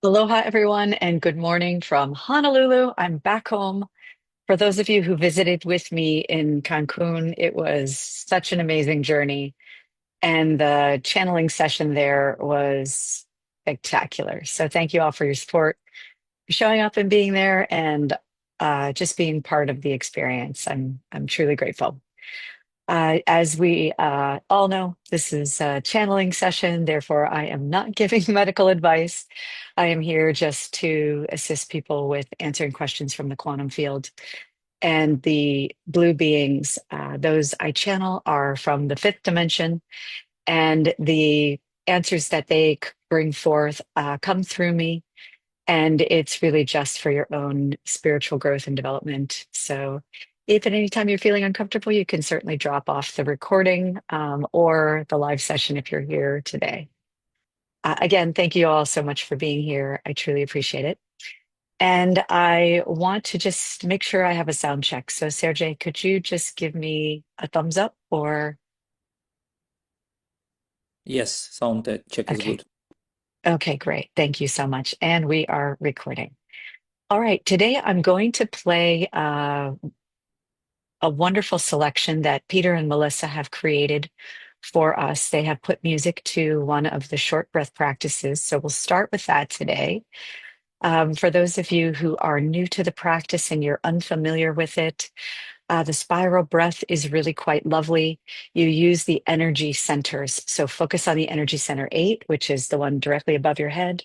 Aloha, everyone, and good morning from Honolulu. I'm back home. For those of you who visited with me in Cancun, it was such an amazing journey, and the channeling session there was spectacular. So, thank you all for your support, for showing up and being there, and just being part of the experience. I'm truly grateful. As we all know, this is a channeling session, therefore, I am not giving medical advice. I am here just to assist people with answering questions from the quantum field. And the blue beings, those I channel, are from the fifth dimension, and the answers that they bring forth come through me. And it's really just for your own spiritual growth and development. So, if at any time you're feeling uncomfortable, you can certainly drop off the recording or the live session if you're here today. Again, thank you all so much for being here. I truly appreciate it. And I want to just make sure I have a sound check. So, Sergey, could you just give me a thumbs up or? Yes, sound check is Okay. good. Okay, great. Thank you so much. And we are recording. All right. Today I'm going to play a wonderful selection that Peter and Melissa have created for us. They have put music to one of the short breath practices. So we'll start with that today. For those of you who are new to the practice and you're unfamiliar with it, the spiral breath is really quite lovely. You use the energy centers. So focus on the energy center 8, which is the one directly above your head.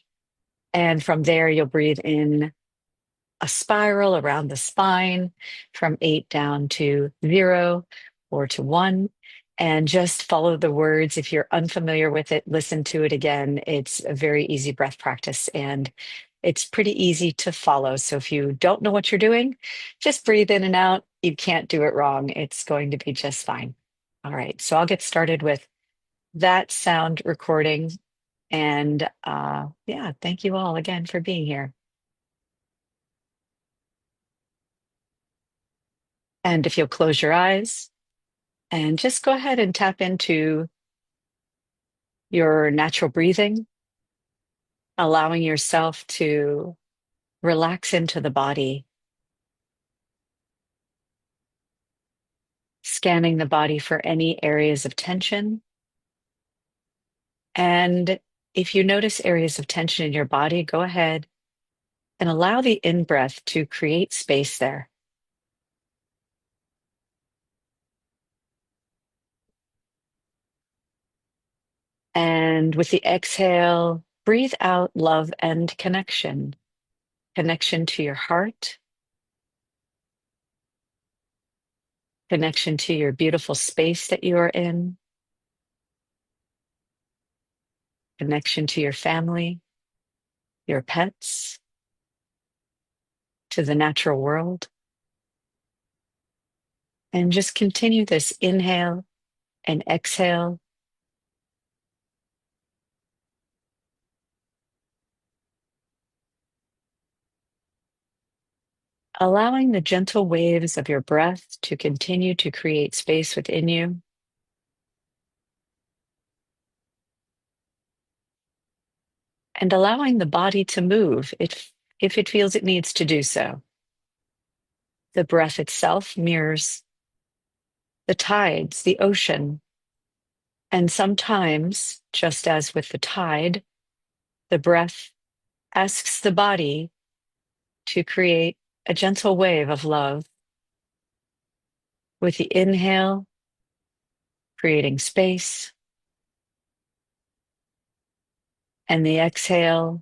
And from there, you'll breathe in a spiral around the spine from 8 down to 0 or to 1. And just follow the words. If you're unfamiliar with it, listen to it again. It's a very easy breath practice and it's pretty easy to follow. So if you don't know what you're doing, just breathe in and out. You can't do it wrong. It's going to be just fine. All right. So I'll get started with that sound recording. And yeah, thank you all again for being here. And if you'll close your eyes and just go ahead and tap into your natural breathing, allowing yourself to relax into the body, scanning the body for any areas of tension. And if you notice areas of tension in your body, go ahead and allow the in breath to create space there. And with the exhale, breathe out love and connection, connection to your heart, connection to your beautiful space that you are in, connection to your family, your pets, to the natural world. And just continue this inhale and exhale. Allowing the gentle waves of your breath to continue to create space within you. And allowing the body to move if it feels it needs to do so. The breath itself mirrors the tides, the ocean. And sometimes, just as with the tide, the breath asks the body to create a gentle wave of love. With the inhale, creating space, and the exhale,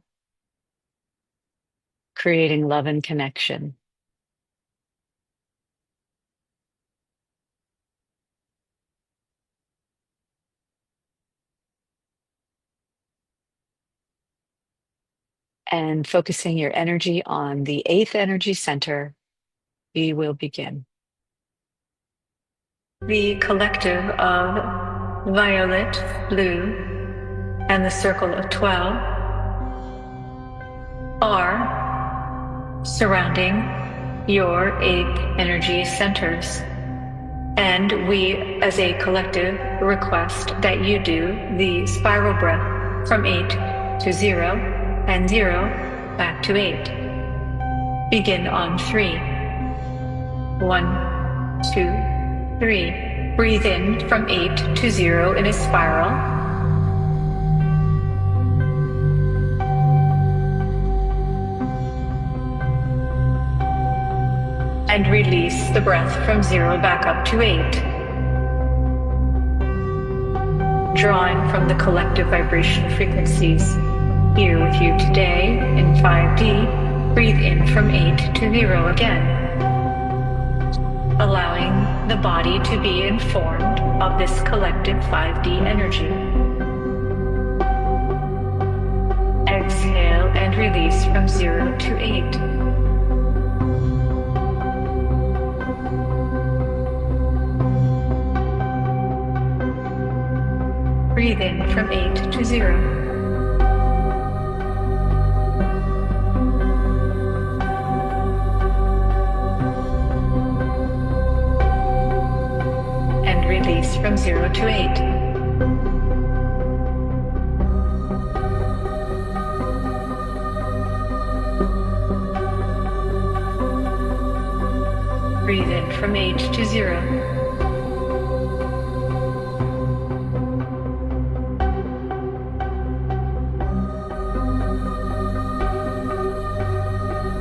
creating love and connection. And focusing your energy on the 8th energy center, we will begin. The collective of violet, blue, and the circle of 12 are surrounding your 8 energy centers. And we, as a collective, request that you do the spiral breath from 8 to 0 and 0, back to 8. Begin on 3. 1, 2, 3. Breathe in from 8 to 0 in a spiral. And release the breath from 0 back up to 8. Drawing from the collective vibration frequencies here with you today in 5D, breathe in from 8 to 0 again, allowing the body to be informed of this collective 5D energy. Exhale and release from 0 to 8. Breathe in from 8 to 0. And release from 0 to 8. Breathe in from 8 to 0.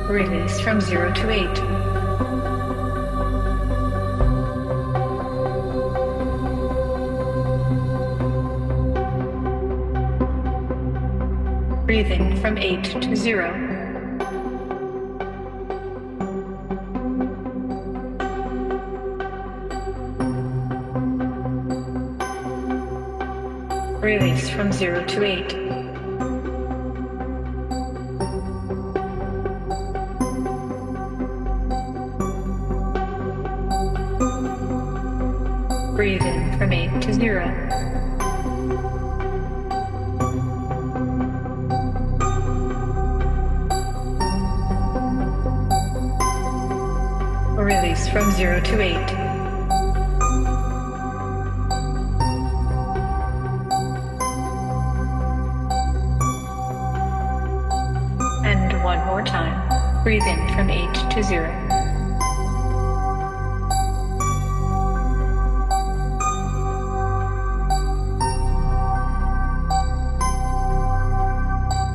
Release from 0 to 8. Breathe in from 8 to 0. Release from 0 to 8. Breathe in from 8 to 0. Release from 0 to 8. And one more time. Breathe in from 8 to 0.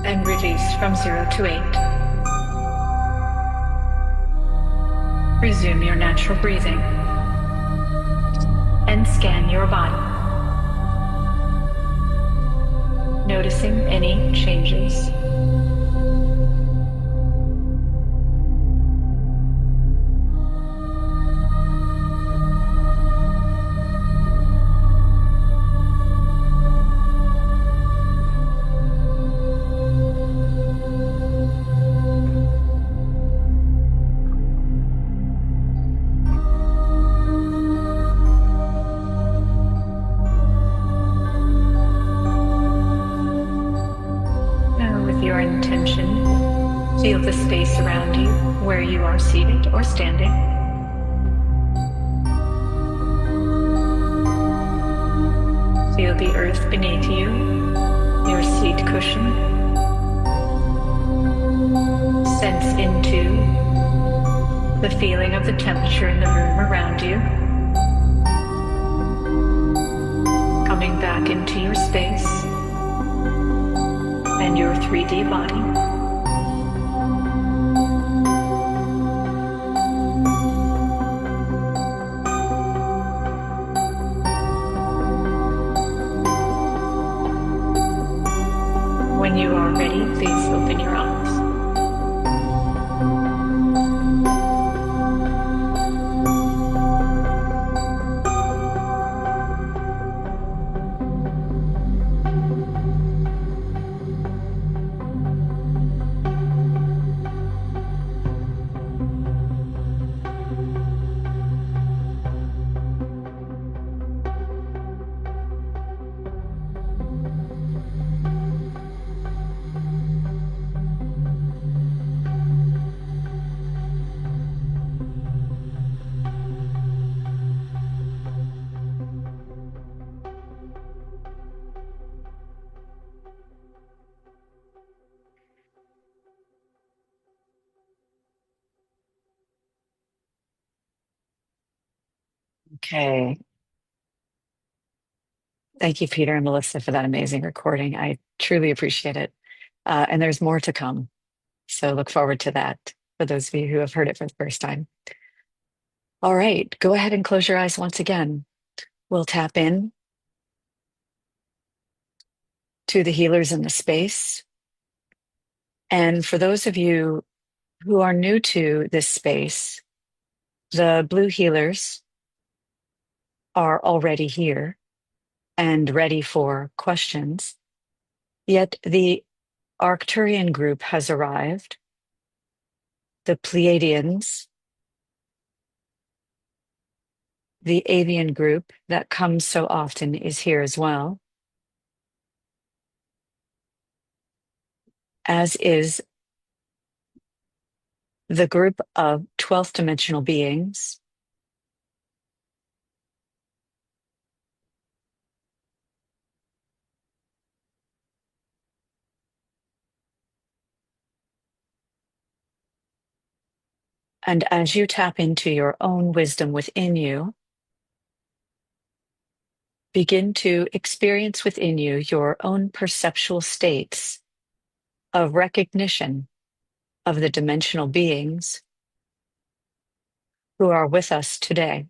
And release from 0 to 8. Resume your natural breathing and scan your body, noticing any changes. Your intention, feel the space around you where you are seated or standing. Feel the earth beneath you, your seat cushion. Sense into the feeling of the temperature in the room around you. Coming back into your space and your 3D body. When you are ready, please open your eyes. Okay. Thank you, Peter and Melissa, for that amazing recording. I truly appreciate it. And there's more to come. So look forward to that for those of you who have heard it for the first time. All right, go ahead and close your eyes once again. We'll tap in to the healers in the space. And for those of you who are new to this space, the blue healers are already here and ready for questions. Yet the Arcturian group has arrived, the Pleiadians, the Avian group that comes so often is here as well, as is the group of 12th dimensional beings. And as you tap into your own wisdom within you, begin to experience within you your own perceptual states of recognition of the dimensional beings who are with us today.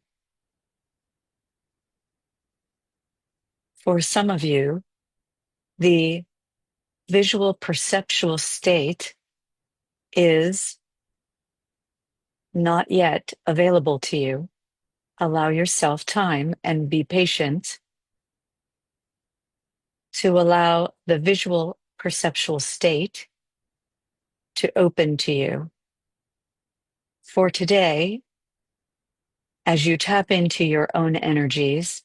For some of you, the visual perceptual state is not yet available to you. Allow yourself time and be patient to allow the visual perceptual state to open to you. For today, as you tap into your own energies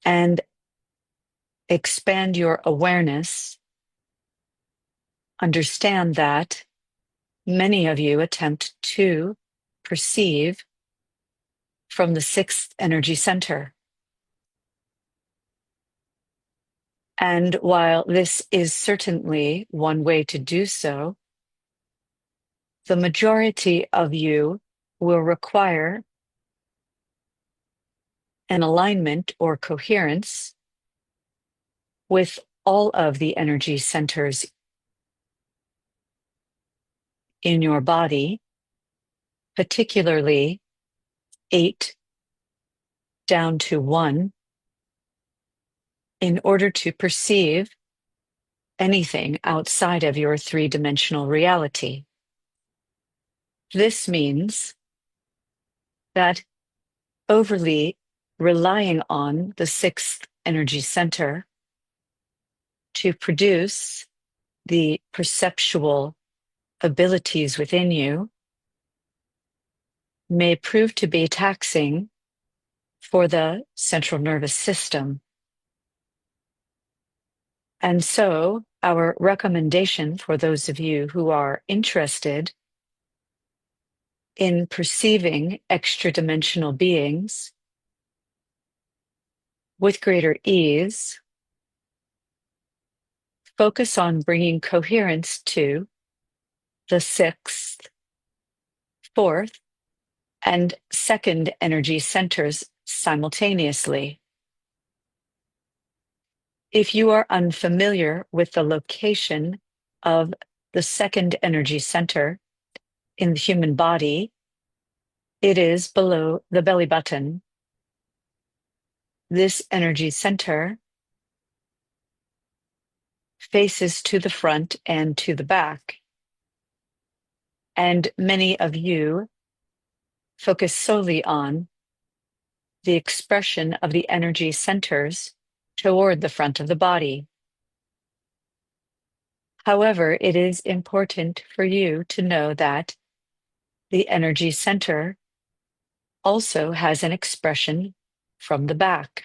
and expand your awareness, understand that many of you attempt to perceive from the sixth energy center. And while this is certainly one way to do so, the majority of you will require an alignment or coherence with all of the energy centers in your body, particularly 8 down to 1, in order to perceive anything outside of your three-dimensional reality. This means that overly relying on the sixth energy center to produce the perceptual abilities within you may prove to be taxing for the central nervous system. And so, our recommendation for those of you who are interested in perceiving extra-dimensional beings with greater ease, focus on bringing coherence to the sixth, fourth, and second energy centers simultaneously. If you are unfamiliar with the location of the second energy center in the human body, it is below the belly button. This energy center faces to the front and to the back. And many of you focus solely on the expression of the energy centers toward the front of the body. However, it is important for you to know that the energy center also has an expression from the back.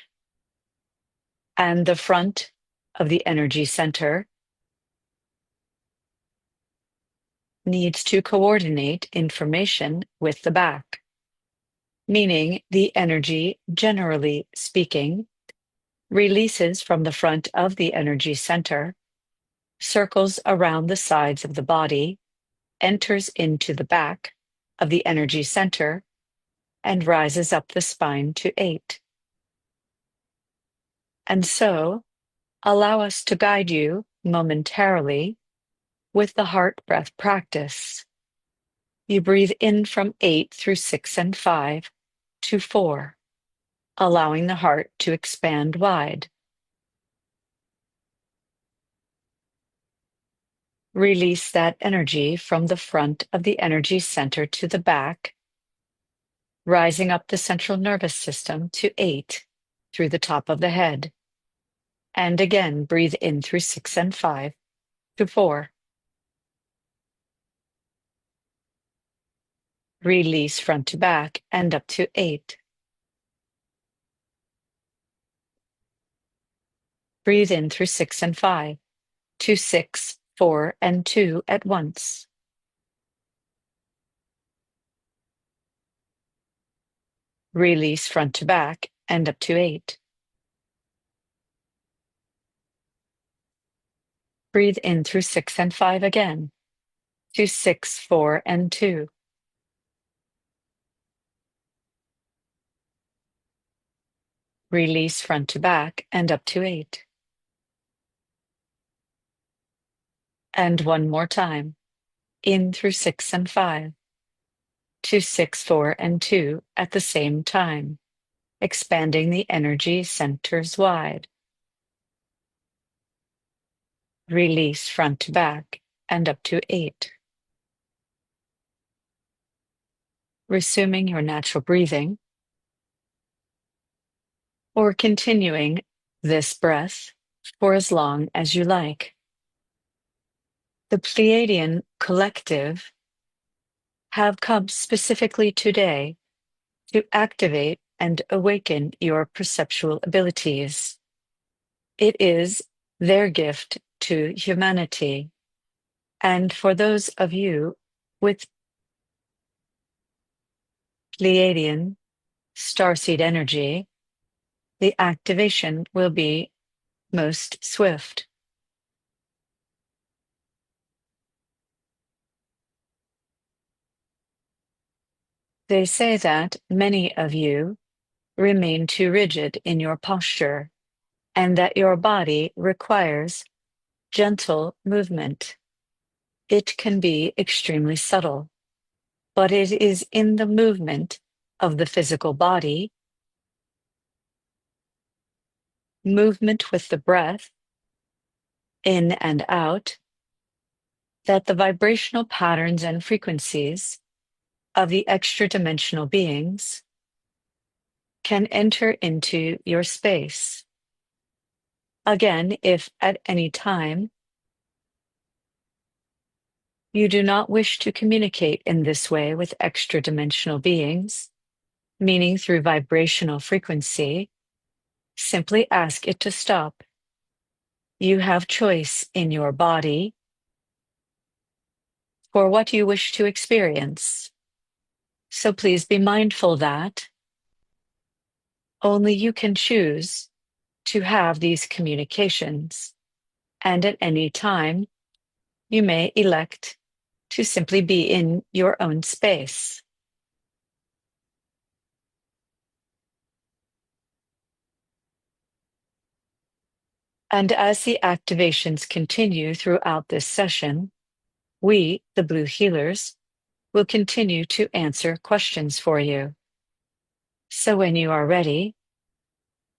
And the front of the energy center needs to coordinate information with the back, meaning the energy, generally speaking, releases from the front of the energy center, circles around the sides of the body, enters into the back of the energy center, and rises up the spine to 8. And so, allow us to guide you momentarily with the heart breath practice. You breathe in from 8 through 6 and 5 to 4, allowing the heart to expand wide. Release that energy from the front of the energy center to the back, rising up the central nervous system to 8 through the top of the head. And again, breathe in through 6 and 5 to 4. Release front to back and up to 8. Breathe in through 6 and 5 to 6, 4, and 2 at once. Release front to back and up to 8. Breathe in through 6 and 5 again to 6, 4, and 2. Release front to back and up to 8. And one more time, in through 6 and 5 to 6, 4, and 2 at the same time, expanding the energy centers wide. Release front to back and up to 8. Resuming your natural breathing, or continuing this breath for as long as you like. The Pleiadian collective have come specifically today to activate and awaken your perceptual abilities. It is their gift to humanity. And for those of you with Pleiadian starseed energy, the activation will be most swift. They say that many of you remain too rigid in your posture and that your body requires gentle movement. It can be extremely subtle, but it is in the movement of the physical body, movement with the breath, in and out, that the vibrational patterns and frequencies of the extra-dimensional beings can enter into your space. Again, if at any time you do not wish to communicate in this way with extra-dimensional beings, meaning through vibrational frequency, simply ask it to stop. You have choice in your body for what you wish to experience. So please be mindful that only you can choose to have these communications, and at any time you may elect to simply be in your own space. And as the activations continue throughout this session, we, the Blue Healers, will continue to answer questions for you. So when you are ready,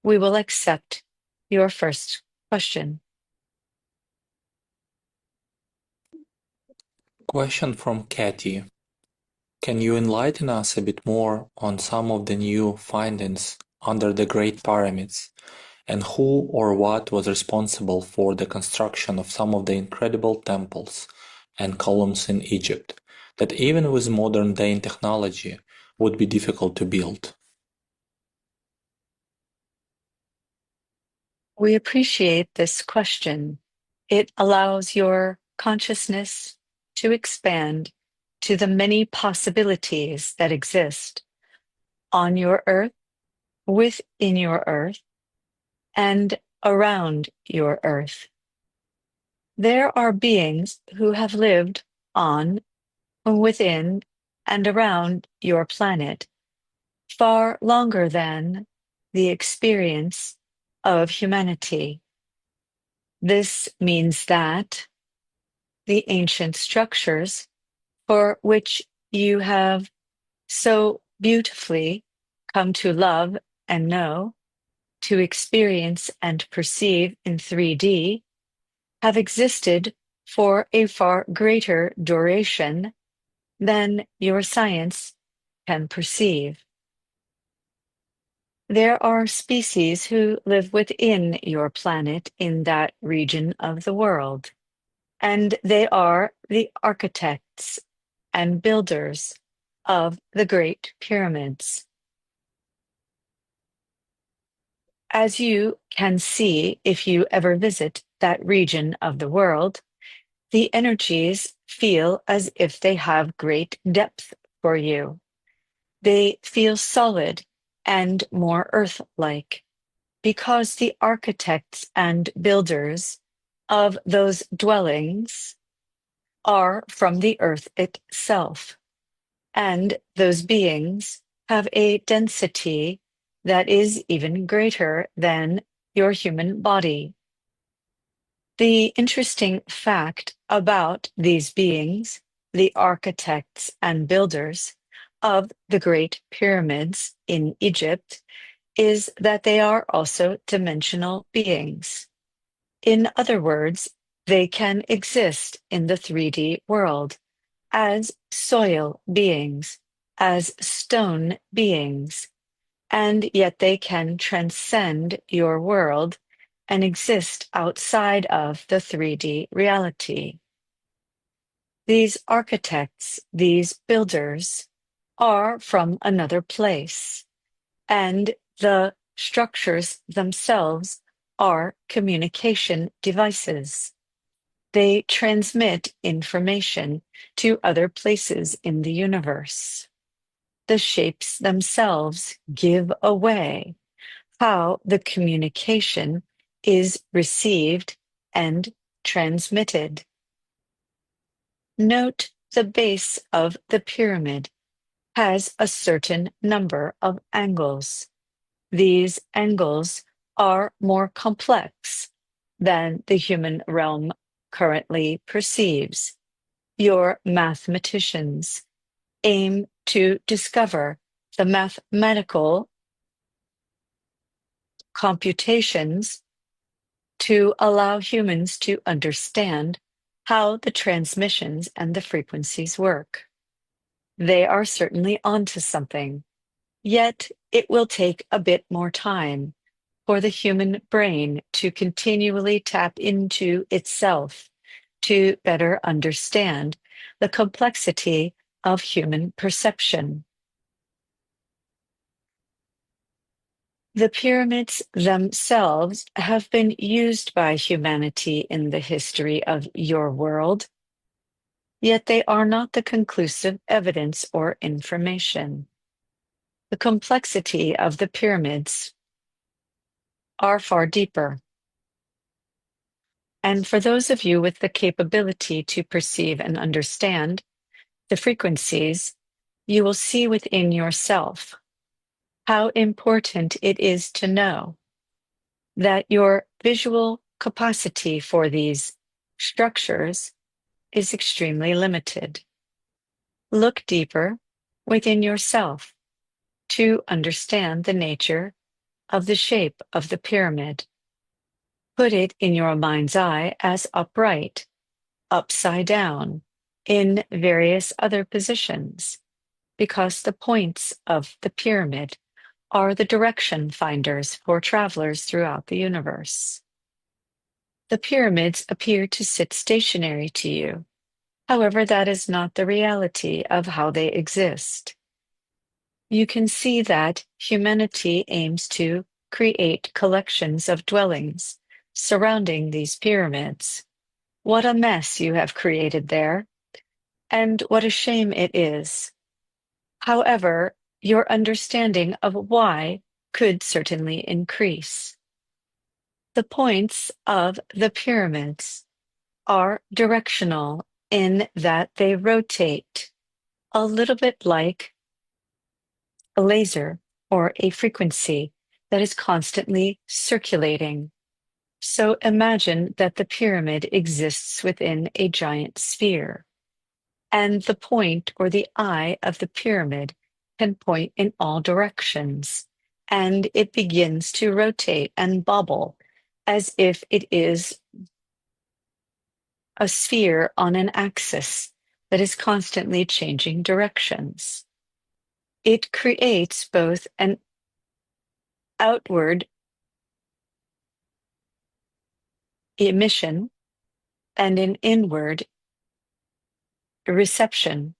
we will accept your first question. Question from Katie. Can you enlighten us a bit more on some of the new findings under the Great Pyramids, and who or what was responsible for the construction of some of the incredible temples and columns in Egypt that even with modern-day technology would be difficult to build? We appreciate this question. It allows your consciousness to expand to the many possibilities that exist on your earth, within your earth, and around your earth. There are beings who have lived on, within, and around your planet far longer than the experience of humanity. This means that the ancient structures for which you have so beautifully come to love and know, to experience and perceive in 3D, have existed for a far greater duration than your science can perceive. There are species who live within your planet in that region of the world, and they are the architects and builders of the Great Pyramids. As you can see if you ever visit that region of the world, the energies feel as if they have great depth for you. They feel solid and more earth-like because the architects and builders of those dwellings are from the earth itself, and those beings have a density that is even greater than your human body. The interesting fact about these beings, the architects and builders of the Great Pyramids in Egypt, is that they are also dimensional beings. In other words, they can exist in the 3D world as soil beings, as stone beings, and yet they can transcend your world and exist outside of the 3D reality. These architects, these builders, are from another place, and the structures themselves are communication devices. They transmit information to other places in the universe. The shapes themselves give away how the communication is received and transmitted. Note the base of the pyramid has a certain number of angles. These angles are more complex than the human realm currently perceives. Your mathematicians aim to discover the mathematical computations to allow humans to understand how the transmissions and the frequencies work. They are certainly onto something, yet it will take a bit more time for the human brain to continually tap into itself to better understand the complexity of human perception. The pyramids themselves have been used by humanity in the history of your world, yet they are not the conclusive evidence or information. The complexity of the pyramids are far deeper. And for those of you with the capability to perceive and understand the frequencies, you will see within yourself how important it is to know that your visual capacity for these structures is extremely limited. Look deeper within yourself to understand the nature of the shape of the pyramid. Put it in your mind's eye as upright, upside down, in various other positions, because the points of the pyramid are the direction finders for travelers throughout the universe. The pyramids appear to sit stationary to you. However, that is not the reality of how they exist. You can see that humanity aims to create collections of dwellings surrounding these pyramids. What a mess you have created there, and what a shame it is. However, your understanding of why could certainly increase. The points of the pyramids are directional in that they rotate a little bit like a laser or a frequency that is constantly circulating. So imagine that the pyramid exists within a giant sphere, and the point or the eye of the pyramid can point in all directions, and it begins to rotate and bubble as if it is a sphere on an axis that is constantly changing directions. It creates both an outward emission and an inward reception.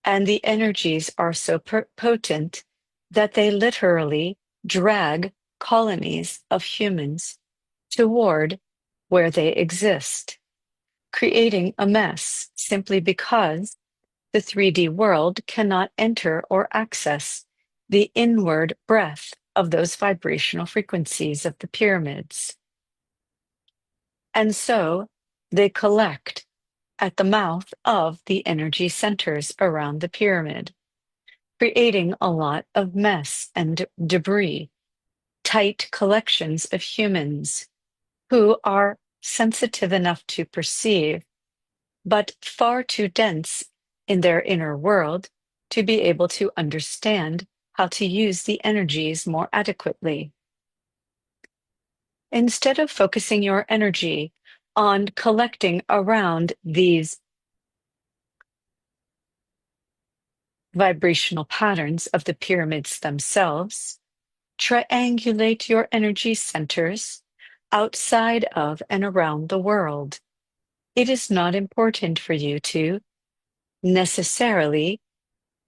And the energies are so potent that they literally drag colonies of humans toward where they exist, creating a mess simply because the 3D world cannot enter or access the inward breath of those vibrational frequencies of the pyramids. And so they collect at the mouth of the energy centers around the pyramid, creating a lot of mess and debris, tight collections of humans who are sensitive enough to perceive, but far too dense in their inner world to be able to understand how to use the energies more adequately. Instead of focusing your energy on collecting around these vibrational patterns of the pyramids themselves, triangulate your energy centers outside of and around the world. It is not important for you to necessarily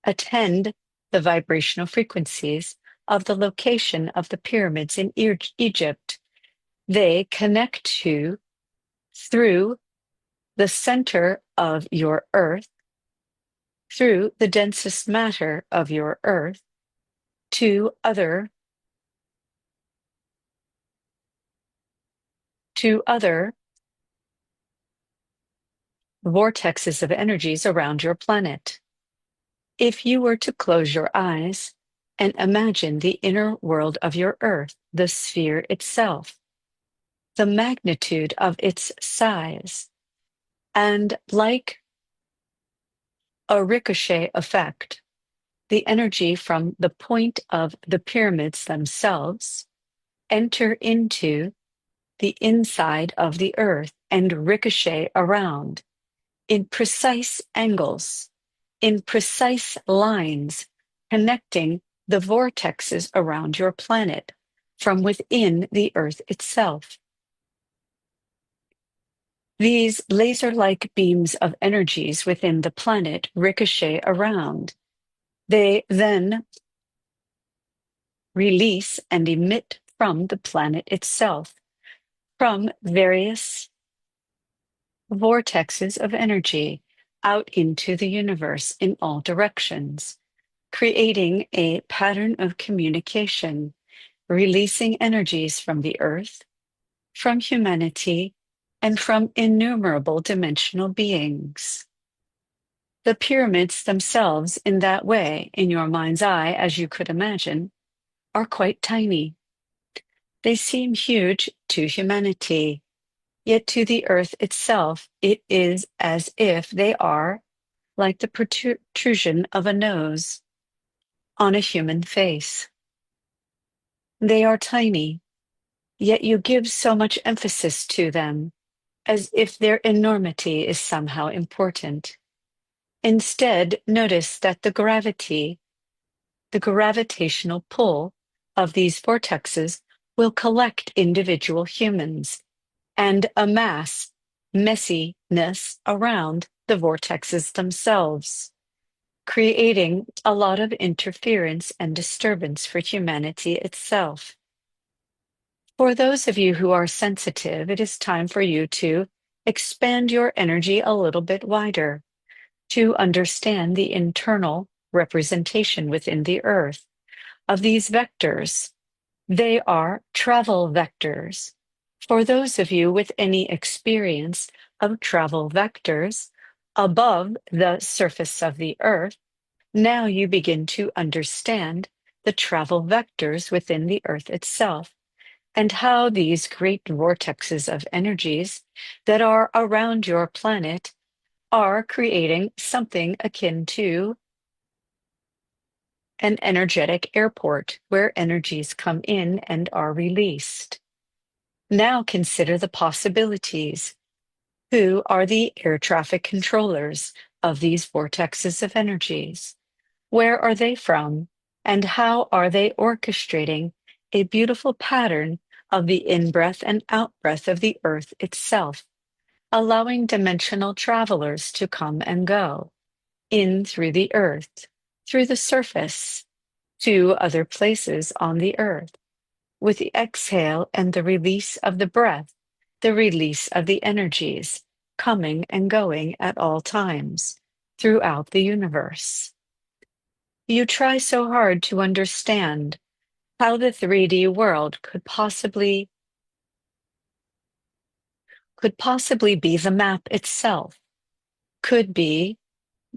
attend the vibrational frequencies of the location of the pyramids in Egypt. They connect to through the center of your earth, through the densest matter of your earth, to other vortexes of energies around your planet. If you were to close your eyes and imagine the inner world of your earth, the sphere itself, the magnitude of its size, and like a ricochet effect, the energy from the point of the pyramids themselves enter into the inside of the earth and ricochet around in precise angles, in precise lines, connecting the vortexes around your planet from within the earth itself. These laser-like beams of energies within the planet ricochet around. They then release and emit from the planet itself, from various vortexes of energy out into the universe in all directions, creating a pattern of communication, releasing energies from the earth, from humanity, and from innumerable dimensional beings. The pyramids themselves, in that way, in your mind's eye, as you could imagine, are quite tiny. They seem huge to humanity, yet to the earth itself, it is as if they are like the protrusion of a nose on a human face. They are tiny, yet you give so much emphasis to them, as if their enormity is somehow important. Instead, notice that the gravitational pull of these vortexes will collect individual humans and amass messiness around the vortexes themselves, creating a lot of interference and disturbance for humanity itself. For those of you who are sensitive, it is time for you to expand your energy a little bit wider, to understand the internal representation within the earth of these vectors. They are travel vectors. For those of you with any experience of travel vectors above the surface of the earth, now you begin to understand the travel vectors within the Earth itself, and how these great vortexes of energies that are around your planet are creating something akin to an energetic airport where energies come in and are released. Now consider the possibilities. Who are the air traffic controllers of these vortexes of energies? Where are they from? And how are they orchestrating a beautiful pattern of the in-breath and out-breath of the earth itself, allowing dimensional travelers to come and go, in through the earth, through the surface, to other places on the earth, with the exhale and the release of the breath, the release of the energies, coming and going at all times, throughout the universe. You try so hard to understand how the 3D world could possibly be the map itself, could be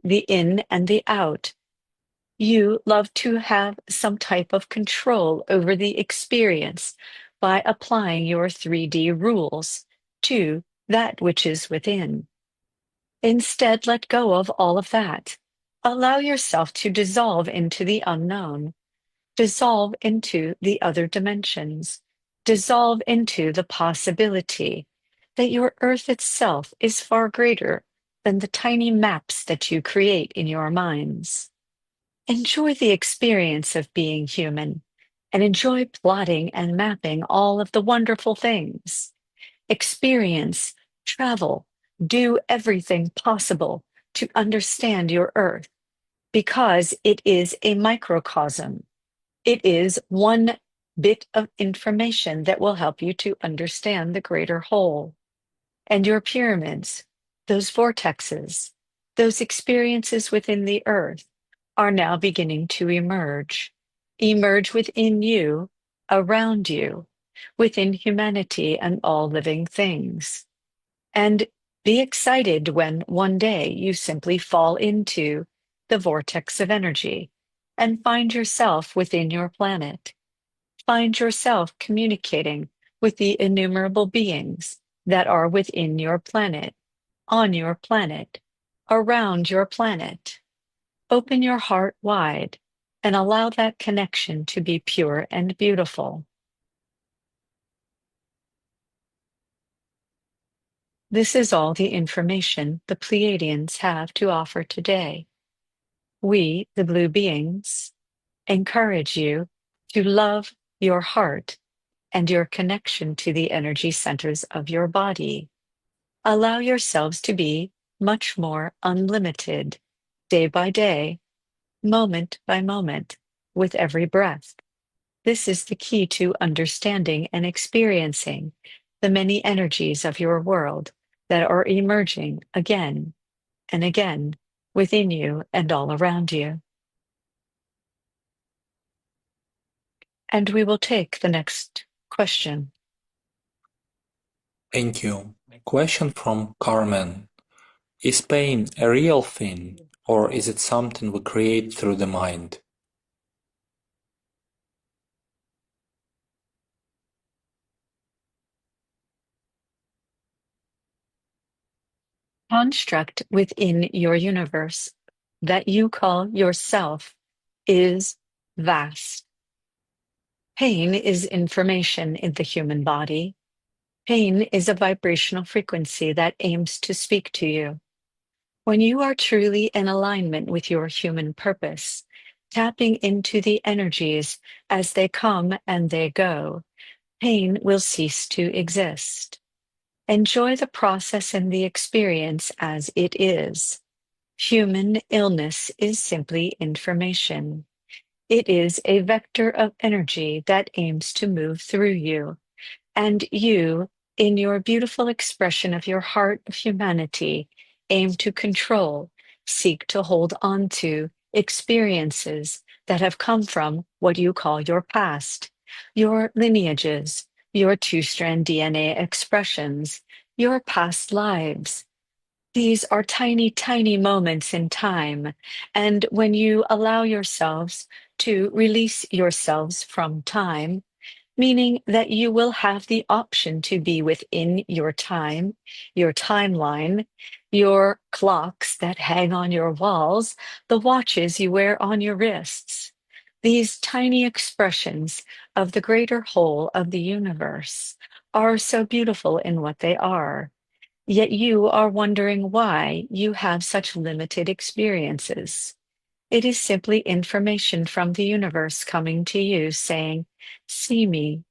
the in and the out. You love to have some type of control over the experience by applying your 3D rules to that which is within. Instead, let go of all of that. Allow yourself to dissolve into the unknown, dissolve into the other dimensions, dissolve into the possibility that your earth itself is far greater than the tiny maps that you create in your minds. Enjoy the experience of being human and enjoy plotting and mapping all of the wonderful things. Experience, travel, do everything possible to understand your earth because it is a microcosm. It is one bit of information that will help you to understand the greater whole. And your pyramids, those vortexes, those experiences within the earth are now beginning to emerge within you, around you, within humanity and all living things. And be excited when one day you simply fall into the vortex of energy and find yourself within your planet. Find yourself communicating with the innumerable beings that are within your planet, on your planet, around your planet. Open your heart wide and allow that connection to be pure and beautiful. This is all the information the Pleiadians have to offer today. We, the blue beings, encourage you to love your heart and your connection to the energy centers of your body. Allow yourselves to be much more unlimited, day by day, moment by moment, with every breath. This is the key to understanding and experiencing the many energies of your world that are emerging again and again within you and all around you. And we will take the next question. Thank you. Question from Carmen. Is pain a real thing, or is it something we create through the mind? Construct within your universe that you call yourself is vast. Pain is information in the human body. Pain is a vibrational frequency that aims to speak to you. When you are truly in alignment with your human purpose, tapping into the energies as they come and they go, pain will cease to exist. Enjoy the process and the experience as it is. Human illness is simply information. It is a vector of energy that aims to move through you. And you, in your beautiful expression of your heart of humanity, aim to control, seek to hold on to experiences that have come from what you call your past, your lineages, your two-strand DNA expressions, your past lives. These are tiny, tiny moments in time. And when you allow yourselves to release yourselves from time, meaning that you will have the option to be within your time, your timeline, your clocks that hang on your walls, the watches you wear on your wrists. These tiny expressions of the greater whole of the universe are so beautiful in what they are. Yet you are wondering why you have such limited experiences. It is simply information from the universe coming to you saying, see me,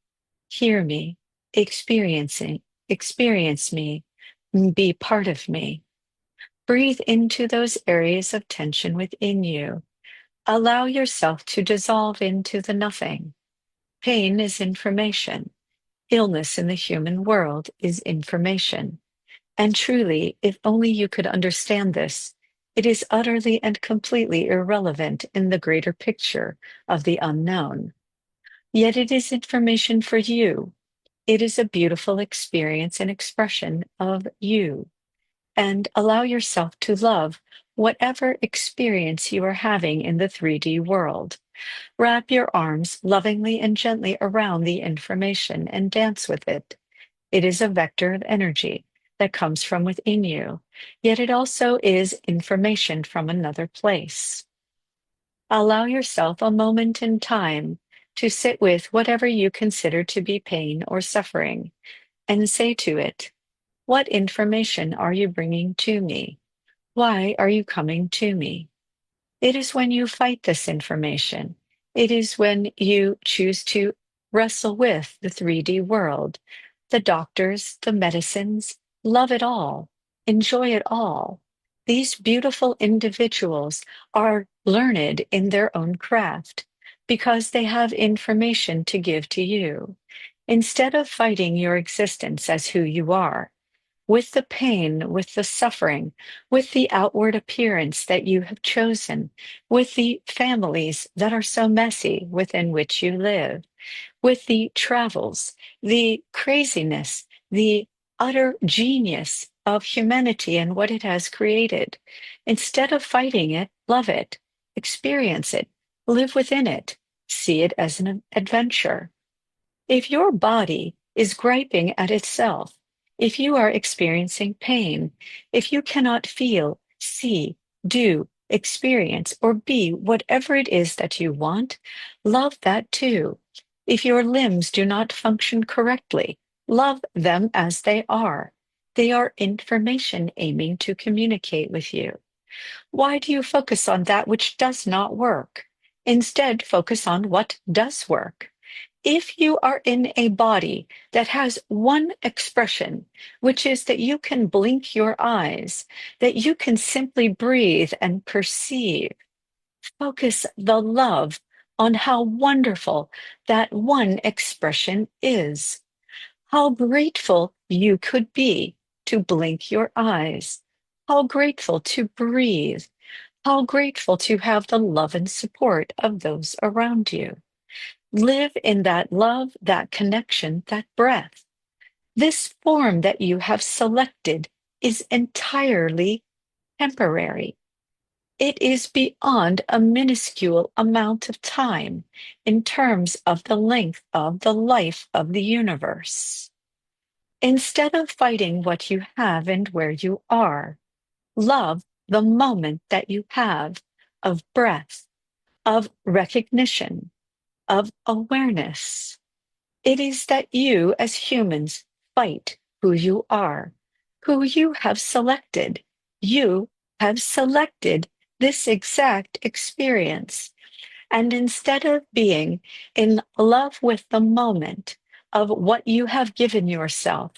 hear me, experience me, be part of me. Breathe into those areas of tension within you. Allow yourself to dissolve into the nothing. Pain is information. Illness in the human world is information. And truly, if only you could understand this, it is utterly and completely irrelevant in the greater picture of the unknown. Yet it is information for you. It is a beautiful experience and expression of you. And allow yourself to love whatever experience you are having in the 3D world. Wrap your arms lovingly and gently around the information and dance with it. It is a vector of energy that comes from within you, yet it also is information from another place. Allow yourself a moment in time to sit with whatever you consider to be pain or suffering and say to it, what information are you bringing to me? Why are you coming to me? It is when you fight this information. It is when you choose to wrestle with the 3D world, the doctors, the medicines, love it all, enjoy it all. These beautiful individuals are learned in their own craft because they have information to give to you. Instead of fighting your existence as who you are, with the pain, with the suffering, with the outward appearance that you have chosen, with the families that are so messy within which you live, with the travels, the craziness, the utter genius of humanity and what it has created. Instead of fighting it, love it, experience it, live within it, see it as an adventure. If your body is griping at itself, if you are experiencing pain, if you cannot feel, see, do, experience, or be whatever it is that you want, love that too. If your limbs do not function correctly, love them as they are. They are information aiming to communicate with you. Why do you focus on that which does not work? Instead, focus on what does work. If you are in a body that has one expression, which is that you can blink your eyes, that you can simply breathe and perceive, focus the love on how wonderful that one expression is. How grateful you could be to blink your eyes. How grateful to breathe. How grateful to have the love and support of those around you. Live in that love, that connection, that breath. This form that you have selected is entirely temporary. It is beyond a minuscule amount of time in terms of the length of the life of the universe. Instead of fighting what you have and where you are, love the moment that you have of breath, of recognition, of awareness. It is that you, as humans, fight who you are, who you have selected. You have selected this exact experience. And instead of being in love with the moment of what you have given yourself,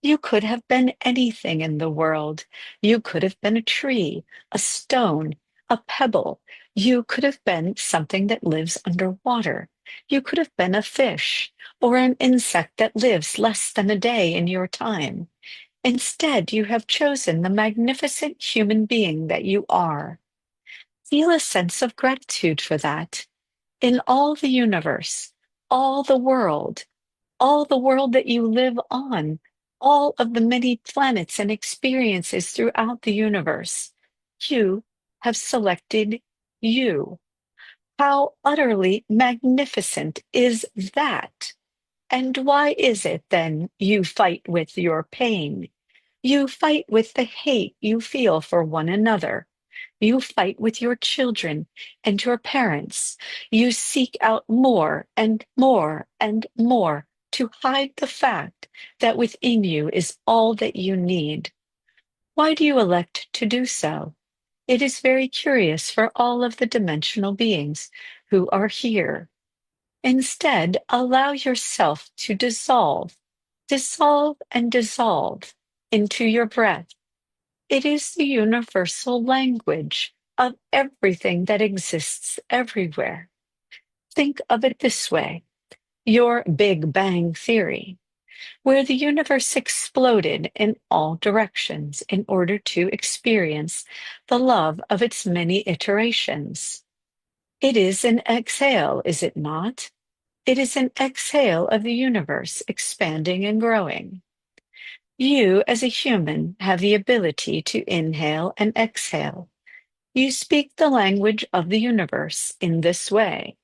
you could have been anything in the world. You could have been a tree, a stone, a pebble. You could have been something that lives underwater. You could have been a fish or an insect that lives less than a day in your time. Instead, you have chosen the magnificent human being that you are. Feel a sense of gratitude for that. In all the universe, all the world, all the world that you live on, all of the many planets and experiences throughout the universe. You have selected you. How utterly magnificent is that? And why is it then you fight with your pain? You fight with the hate you feel for one another. You fight with your children and your parents. You seek out more and more and more to hide the fact that within you is all that you need. Why do you elect to do so? It is very curious for all of the dimensional beings who are here. Instead, allow yourself to dissolve, dissolve and dissolve into your breath. It is the universal language of everything that exists everywhere. Think of it this way: your Big Bang Theory, where the universe exploded in all directions in order to experience the love of its many iterations. It is an exhale, is it not? It is an exhale of the universe expanding and growing. You, as a human, have the ability to inhale and exhale. You speak the language of the universe in this way,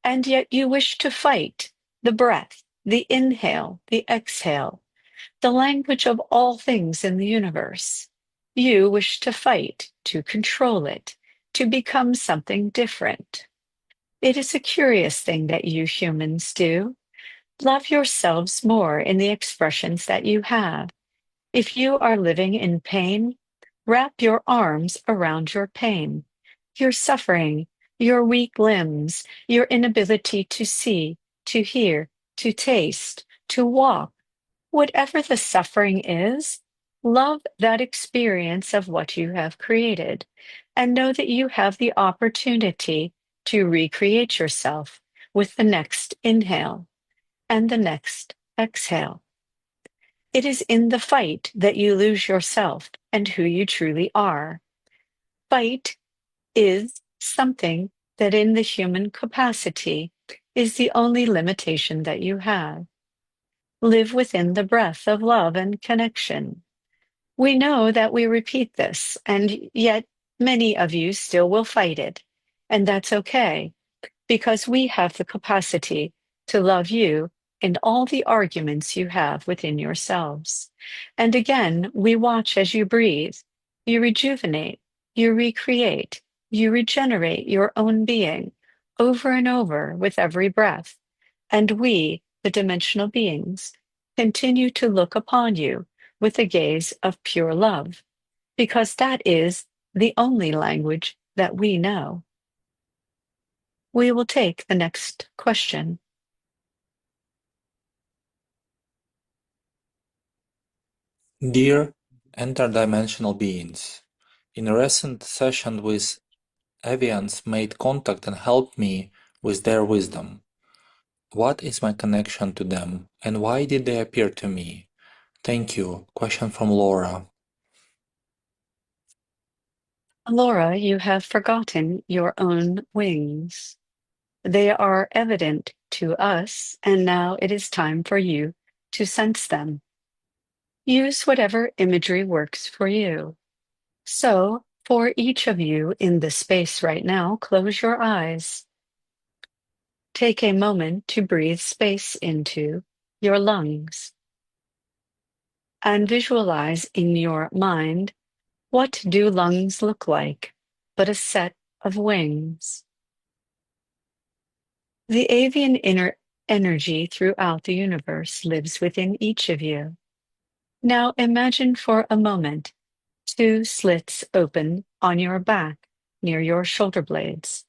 and yet you wish to fight the breath, the inhale, the exhale, the language of all things in the universe. You wish to fight, to control it, to become something different. It is a curious thing that you humans do. Love yourselves more in the expressions that you have. If you are living in pain, wrap your arms around your pain, your suffering, your weak limbs, your inability to see, to hear, to taste, to walk. Whatever the suffering is, love that experience of what you have created and know that you have the opportunity to recreate yourself with the next inhale and the next exhale. It is in the fight that you lose yourself and who you truly are. Fight is something that in the human capacity is the only limitation that you have. Live within the breath of love and connection. We know that we repeat this, and yet many of you still will fight it. And that's okay, because we have the capacity to love you in all the arguments you have within yourselves. And again, we watch as you breathe. You rejuvenate, you recreate, you regenerate your own being over and over with every breath. And we, the dimensional beings, continue to look upon you with a gaze of pure love, because that is the only language that we know. We will take the next question. Dear interdimensional beings, in a recent session with Avians made contact and helped me with their wisdom. What is my connection to them, and why did they appear to me? Thank you. Question from Laura. Laura, you have forgotten your own wings. They are evident to us, and now it is time for you to sense them. Use whatever imagery works for you. So, for each of you in this space right now, close your eyes. Take a moment to breathe space into your lungs and visualize in your mind, what do lungs look like but a set of wings? The avian inner energy throughout the universe lives within each of you. Now imagine for a moment 2 slits open on your back near your shoulder blades.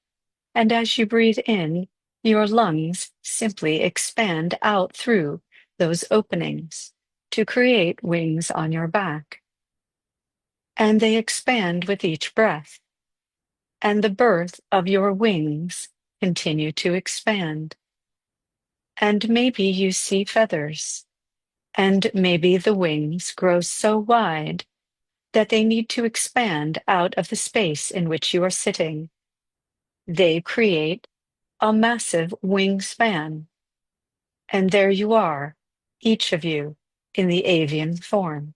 And as you breathe in, your lungs simply expand out through those openings to create wings on your back. And they expand with each breath. And the birth of your wings continue to expand. And maybe you see feathers. And maybe the wings grow so wide that they need to expand out of the space in which you are sitting. They create a massive wingspan. And there you are, each of you, in the avian form.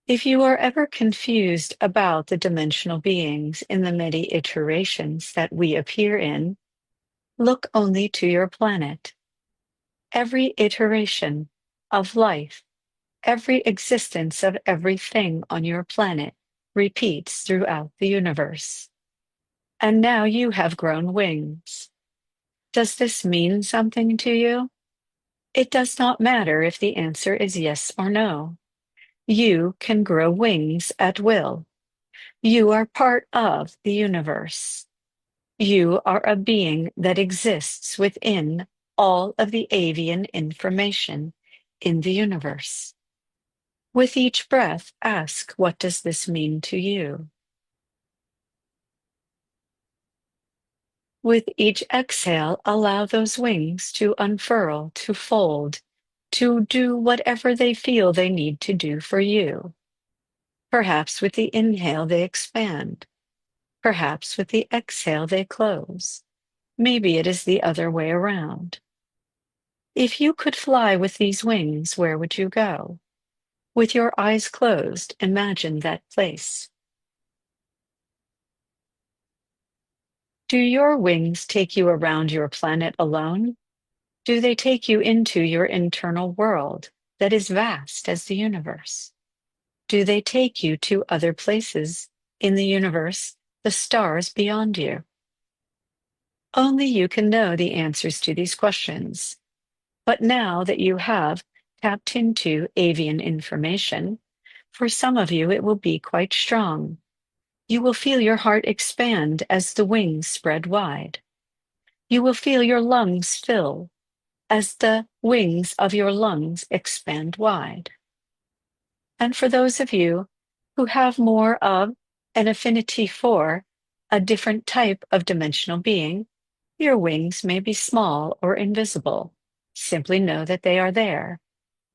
If you are ever confused about the dimensional beings in the many iterations that we appear in, look only to your planet. Every iteration of life, every existence of everything on your planet repeats throughout the universe. And now you have grown wings. Does this mean something to you? It does not matter if the answer is yes or no. You can grow wings at will. You are part of the universe. You are a being that exists within all of the avian information in the universe. With each breath, ask, what does this mean to you? With each exhale, allow those wings to unfurl, to fold, to do whatever they feel they need to do for you. Perhaps with the inhale, they expand. Perhaps with the exhale, they close. Maybe it is the other way around. If you could fly with these wings, where would you go? With your eyes closed, imagine that place. Do your wings take you around your planet alone? Do they take you into your internal world that is vast as the universe? Do they take you to other places in the universe, the stars beyond you? Only you can know the answers to these questions. But now that you have tapped into avian information, for some of you it will be quite strong. You will feel your heart expand as the wings spread wide. You will feel your lungs fill as the wings of your lungs expand wide. And for those of you who have more of an affinity for a different type of dimensional being, your wings may be small or invisible. Simply know that they are there.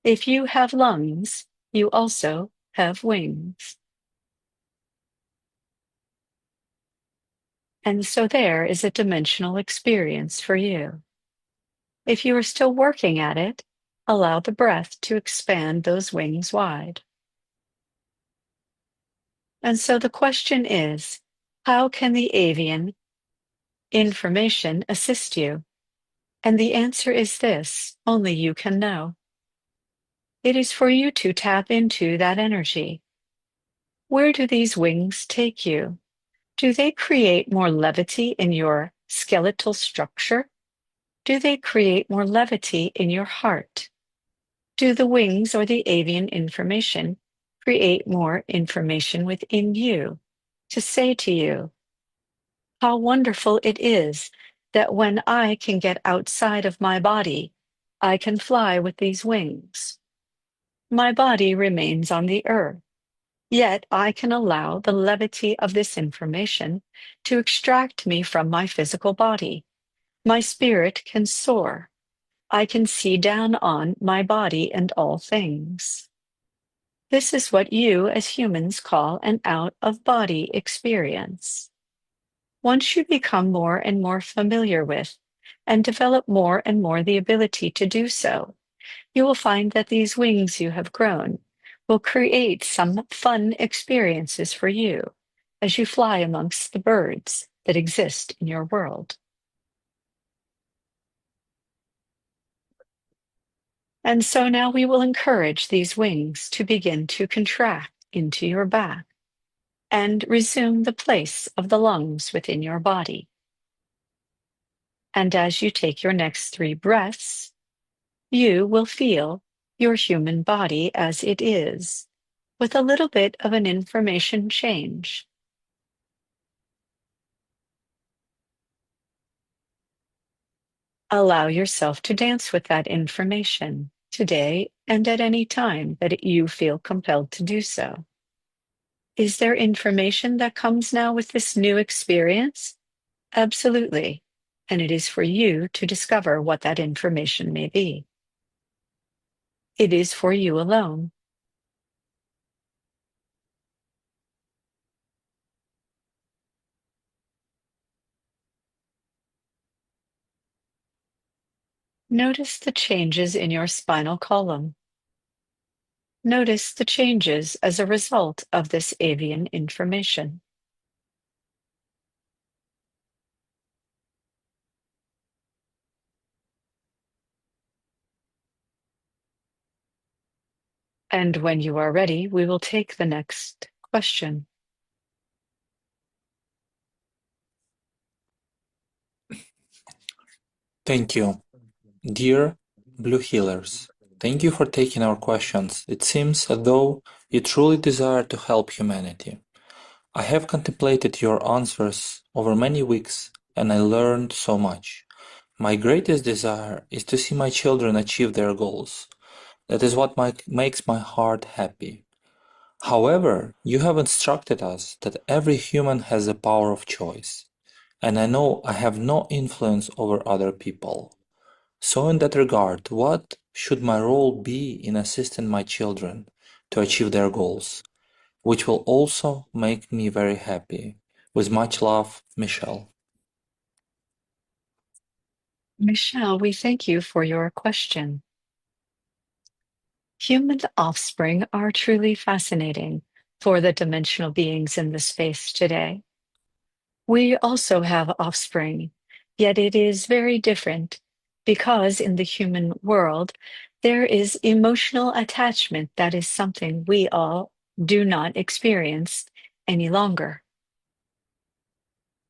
If you have lungs, you also have wings. And so there is a dimensional experience for you. If you are still working at it, allow the breath to expand those wings wide. And so the question is, how can the avian information assist you? And the answer is this: only you can know. It is for you to tap into that energy. Where do these wings take you? Do they create more levity in your skeletal structure? Do they create more levity in your heart? Do the wings or the avian information create more information within you to say to you, how wonderful it is that when I can get outside of my body, I can fly with these wings. My body remains on the earth, yet I can allow the levity of this information to extract me from my physical body. My spirit can soar. I can see down on my body and all things. This is what you as humans call an out-of-body experience. Once you become more and more familiar with and develop more and more the ability to do so, you will find that these wings you have grown will create some fun experiences for you as you fly amongst the birds that exist in your world. And so now we will encourage these wings to begin to contract into your back and resume the place of the lungs within your body. And as you take your next 3 breaths, you will feel your human body as it is, with a little bit of an information change. Allow yourself to dance with that information today and at any time that you feel compelled to do so. Is there information that comes now with this new experience? Absolutely. And it is for you to discover what that information may be. It is for you alone. Notice the changes in your spinal column. Notice the changes as a result of this avian information. And when you are ready, we will take the next question. Thank you. Dear Blue Healers, thank you for taking our questions. It seems as though you truly desire to help humanity. I have contemplated your answers over many weeks and I learned so much. My greatest desire is to see my children achieve their goals. That is what makes my heart happy. However, you have instructed us that every human has the power of choice, and I know I have no influence over other people. So in that regard, what should my role be in assisting my children to achieve their goals, which will also make me very happy? With much love, Michelle. Michelle, we thank you for your question. Human offspring are truly fascinating for the dimensional beings in the space today. We also have offspring, yet it is very different because in the human world, there is emotional attachment that is something we all do not experience any longer.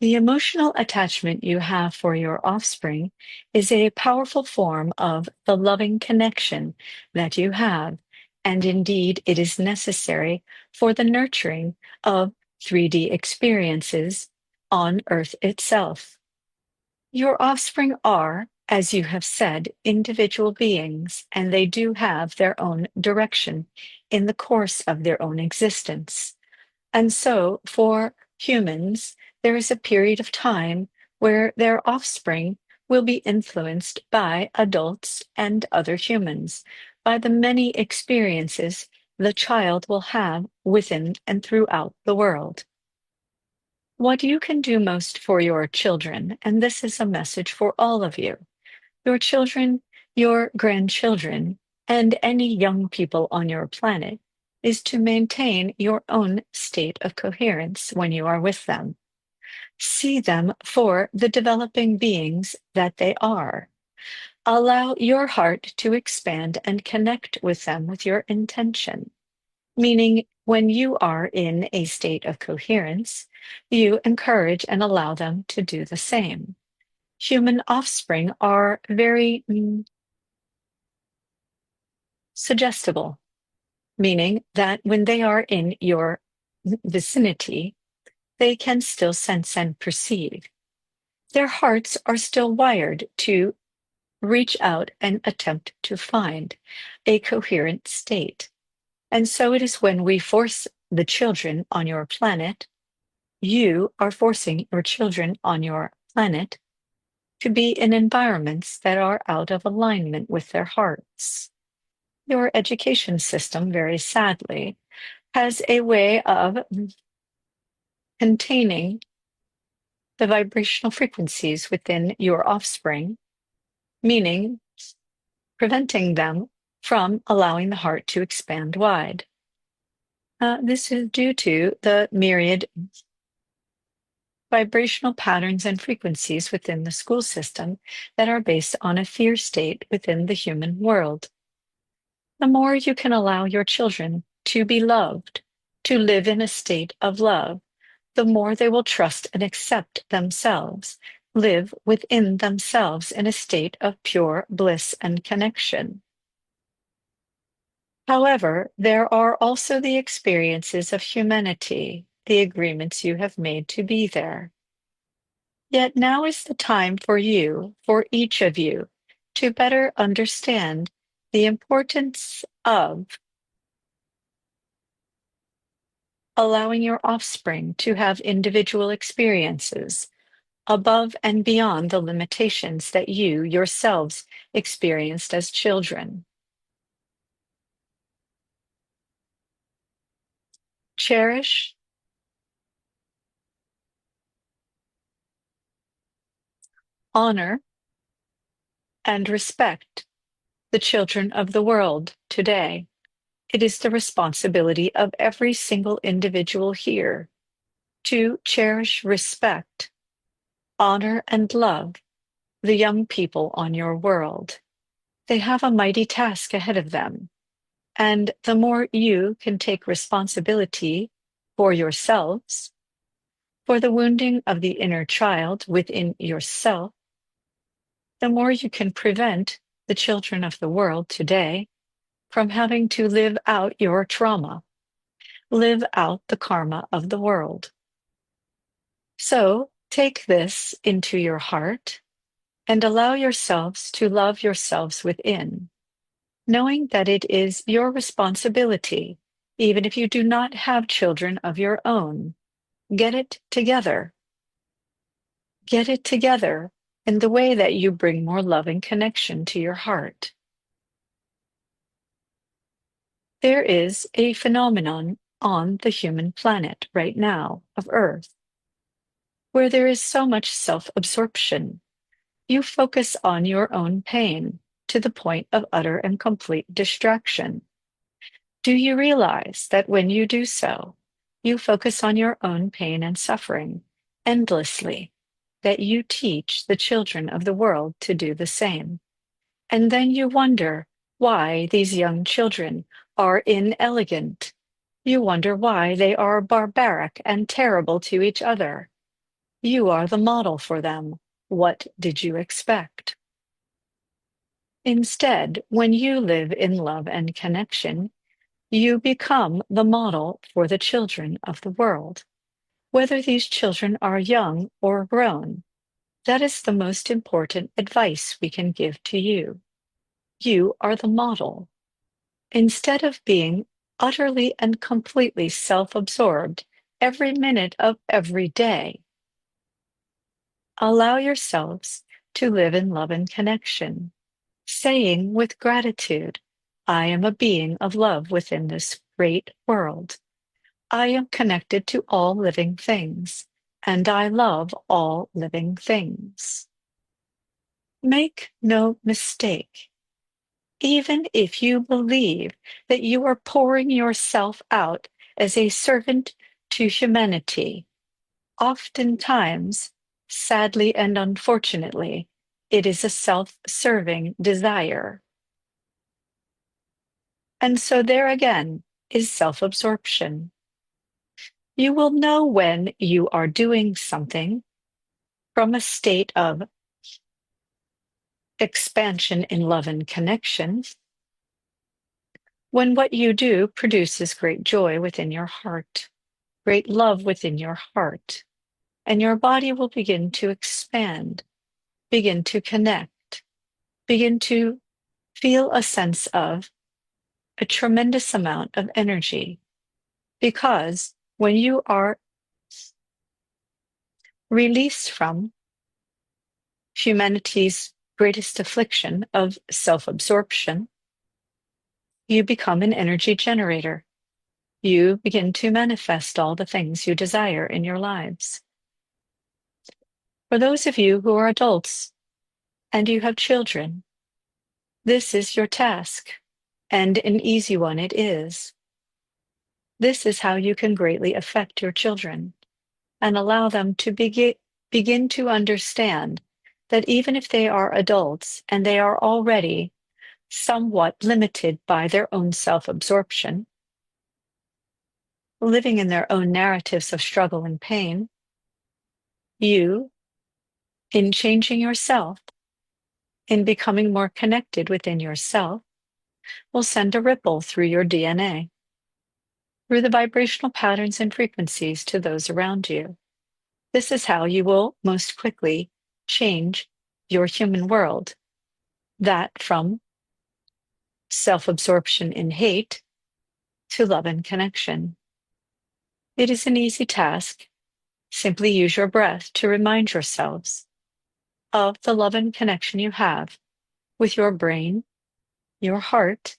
The emotional attachment you have for your offspring is a powerful form of the loving connection that you have, and indeed it is necessary for the nurturing of 3D experiences on Earth itself. Your offspring are, as you have said, individual beings, and they do have their own direction in the course of their own existence. And so, for humans, there is a period of time where their offspring will be influenced by adults and other humans, by the many experiences the child will have within and throughout the world. What you can do most for your children, and this is a message for all of you, your children, your grandchildren, and any young people on your planet, is to maintain your own state of coherence when you are with them. See them for the developing beings that they are. Allow your heart to expand and connect with them with your intention, meaning when you are in a state of coherence, you encourage and allow them to do the same. Human offspring are very suggestible, meaning that when they are in your vicinity, they can still sense and perceive. Their hearts are still wired to reach out and attempt to find a coherent state. And so it is when we force the children on your planet, you are forcing your children on your planet to be in environments that are out of alignment with their hearts. Your education system, very sadly, has a way of containing the vibrational frequencies within your offspring, meaning preventing them from allowing the heart to expand wide. This is due to the myriad vibrational patterns and frequencies within the school system that are based on a fear state within the human world. The more you can allow your children to be loved, to live in a state of love, the more they will trust and accept themselves, live within themselves in a state of pure bliss and connection. However, there are also the experiences of humanity, the agreements you have made to be there. Yet now is the time for you, for each of you, to better understand the importance of allowing your offspring to have individual experiences above and beyond the limitations that you yourselves experienced as children. Cherish, honor, and respect the children of the world today It is the responsibility of every single individual here to cherish, respect, honor, and love the young people on your world. They have a mighty task ahead of them, and the more you can take responsibility for yourselves, for the wounding of the inner child within yourself, the more you can prevent the children of the world today from having to live out your trauma, live out the karma of the world. So take this into your heart and allow yourselves to love yourselves within, knowing that it is your responsibility, even if you do not have children of your own. Get it together. Get it together in the way that you bring more loving connection to your heart. There is a phenomenon on the human planet right now of Earth where there is so much self-absorption. You focus on your own pain to the point of utter and complete distraction. Do you realize that when you do so, you focus on your own pain and suffering endlessly, that you teach the children of the world to do the same? And then you wonder why these young children are inelegant. You wonder why they are barbaric and terrible to each other. You are the model for them. What did you expect? Instead, when you live in love and connection, you become the model for the children of the world. Whether these children are young or grown, that is the most important advice we can give to you. You are the model. Instead of being utterly and completely self-absorbed every minute of every day, allow yourselves to live in love and connection, saying with gratitude, I am a being of love within this great world. I am connected to all living things, and I love all living things. Make no mistake. Even if you believe that you are pouring yourself out as a servant to humanity, oftentimes, sadly and unfortunately, it is a self-serving desire. And so there again is self-absorption. You will know when you are doing something from a state of expansion in love and connection, when what you do produces great joy within your heart, great love within your heart, and your body will begin to expand, begin to connect, begin to feel a sense of a tremendous amount of energy. Because when you are released from humanity's greatest affliction of self-absorption, you become an energy generator. You begin to manifest all the things you desire in your lives. For those of you who are adults and you have children, this is your task, and an easy one it is. This is how you can greatly affect your children and allow them to begin to understand that even if they are adults and they are already somewhat limited by their own self-absorption, living in their own narratives of struggle and pain, you, in changing yourself, in becoming more connected within yourself, will send a ripple through your DNA, through the vibrational patterns and frequencies to those around you. This is how you will most quickly change your human world, that from self-absorption in hate to love and connection. It is an easy task. Simply use your breath to remind yourselves of the love and connection you have with your brain, your heart,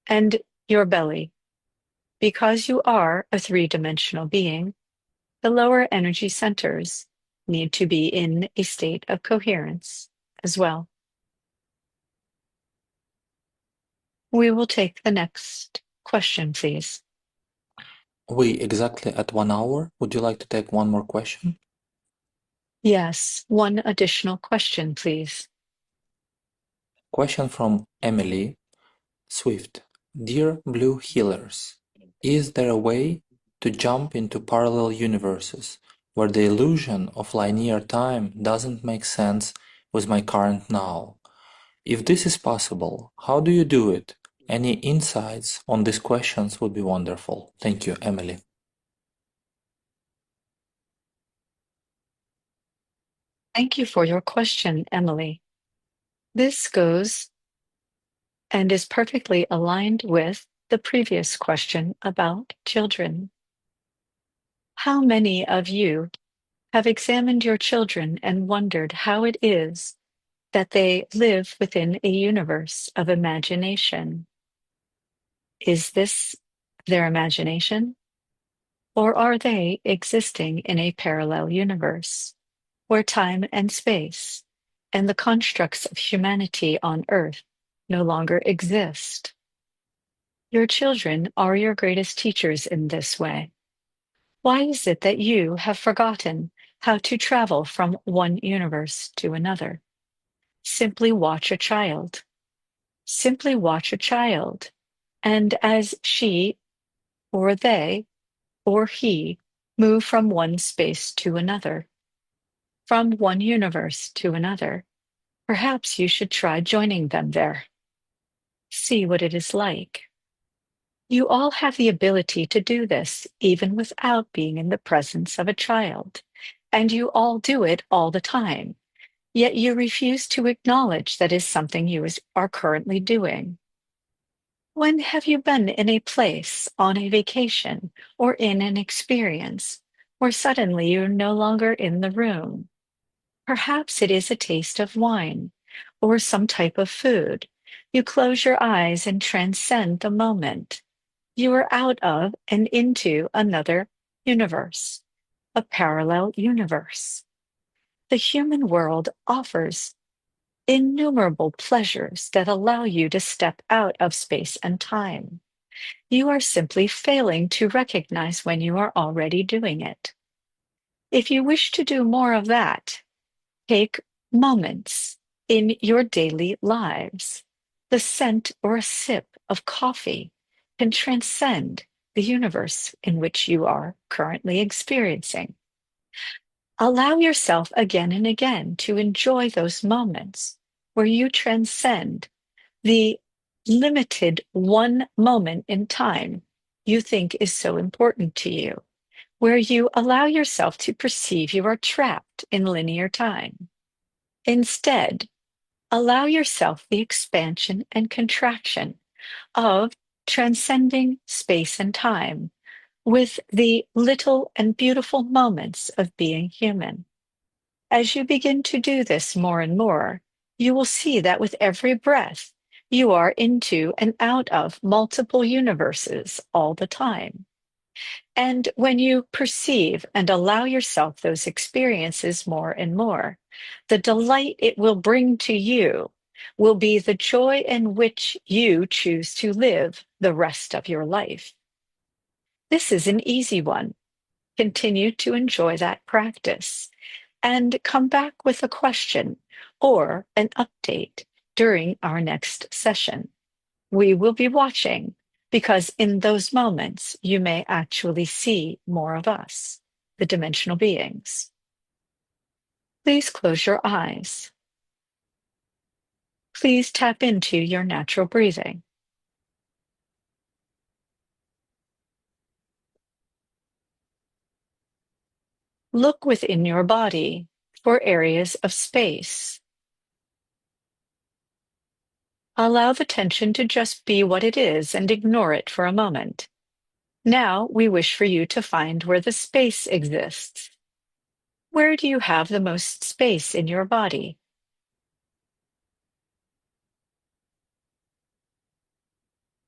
and your belly. Because you are a three-dimensional being, the lower energy centers need to be in a state of coherence as well. We will take the next question, please. We exactly at 1 hour. Would you like to take one more question? Yes, one additional question, please. Question from Emily Swift. Dear Blue Healers, is there a way to jump into parallel universes where the illusion of linear time doesn't make sense with my current now? If this is possible, how do you do it? Any insights on these questions would be wonderful. Thank you, Emily. Thank you for your question, Emily. This goes and is perfectly aligned with the previous question about children. How many of you have examined your children and wondered how it is that they live within a universe of imagination? Is this their imagination? Or are they existing in a parallel universe where time and space and the constructs of humanity on Earth no longer exist? Your children are your greatest teachers in this way. Why is it that you have forgotten how to travel from one universe to another? Simply watch a child. Simply watch a child. And as she or they or he move from one space to another, from one universe to another, perhaps you should try joining them there. See what it is like. You all have the ability to do this even without being in the presence of a child, and you all do it all the time. Yet you refuse to acknowledge that is something you are currently doing. When have you been in a place, on a vacation, or in an experience where suddenly you're no longer in the room? Perhaps it is a taste of wine or some type of food. You close your eyes and transcend the moment. You are out of and into another universe, a parallel universe. The human world offers innumerable pleasures that allow you to step out of space and time. You are simply failing to recognize when you are already doing it. If you wish to do more of that, take moments in your daily lives. The scent or a sip of coffee can transcend the universe in which you are currently experiencing. Allow yourself again and again to enjoy those moments where you transcend the limited one moment in time you think is so important to you, where you allow yourself to perceive you are trapped in linear time. Instead, allow yourself the expansion and contraction of transcending space and time with the little and beautiful moments of being human. As you begin to do this more and more, you will see that with every breath, you are into and out of multiple universes all the time. And when you perceive and allow yourself those experiences more and more, the delight it will bring to you will be the joy in which you choose to live the rest of your life. This is an easy one. Continue to enjoy that practice and come back with a question or an update during our next session. We will be watching because in those moments, you may actually see more of us, the dimensional beings. Please close your eyes. Please tap into your natural breathing. Look within your body for areas of space. Allow the tension to just be what it is and ignore it for a moment. Now we wish for you to find where the space exists. Where do you have the most space in your body?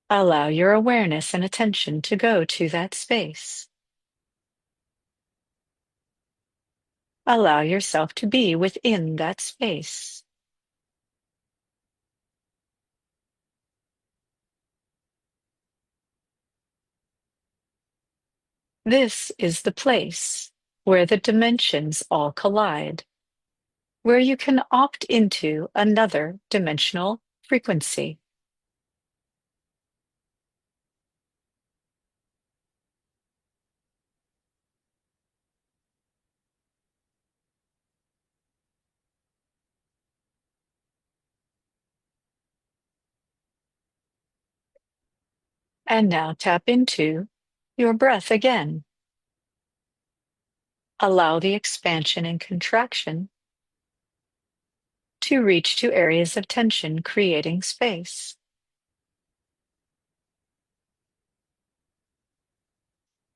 Allow your awareness and attention to go to that space. Allow yourself to be within that space. This is the place where the dimensions all collide, where you can opt into another dimensional frequency. And now tap into your breath again. Allow the expansion and contraction to reach to areas of tension, creating space.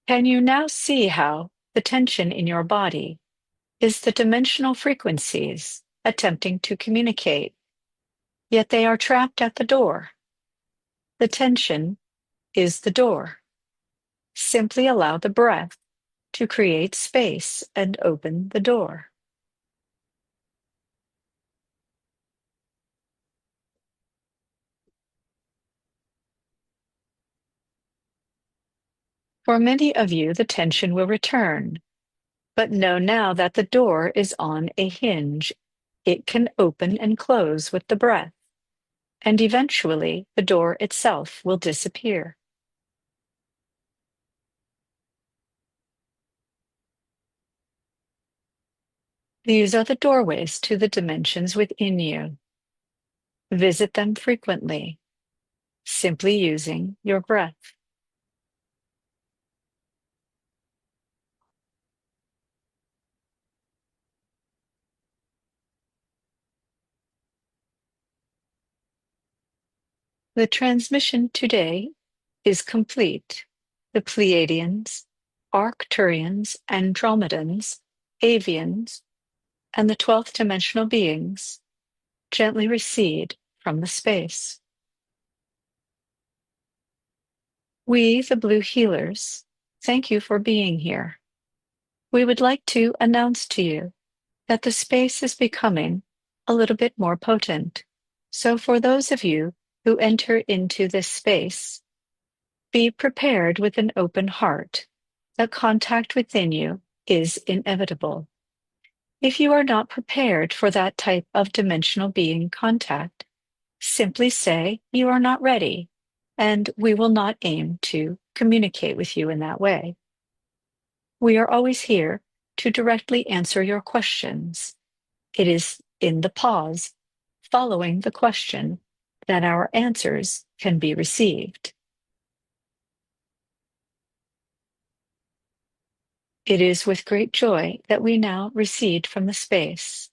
Can you now see how the tension in your body is the dimensional frequencies attempting to communicate, yet they are trapped at the door? The tension is the door. Simply allow the breath to create space and open the door. For many of you, the tension will return, but know now that the door is on a hinge. It can open and close with the breath, and eventually the door itself will disappear. These are the doorways to the dimensions within you. Visit them frequently, simply using your breath. The transmission today is complete. The Pleiadians, Arcturians, Andromedans, Avians, and the 12th dimensional beings gently recede from the space. We, the Blue Healers, thank you for being here. We would like to announce to you that the space is becoming a little bit more potent. So for those of you who enter into this space, be prepared with an open heart that contact within you is inevitable. If you are not prepared for that type of dimensional being contact, simply say you are not ready, and we will not aim to communicate with you in that way. We are always here to directly answer your questions. It is in the pause following the question that our answers can be received. It is with great joy that we now recede from the space.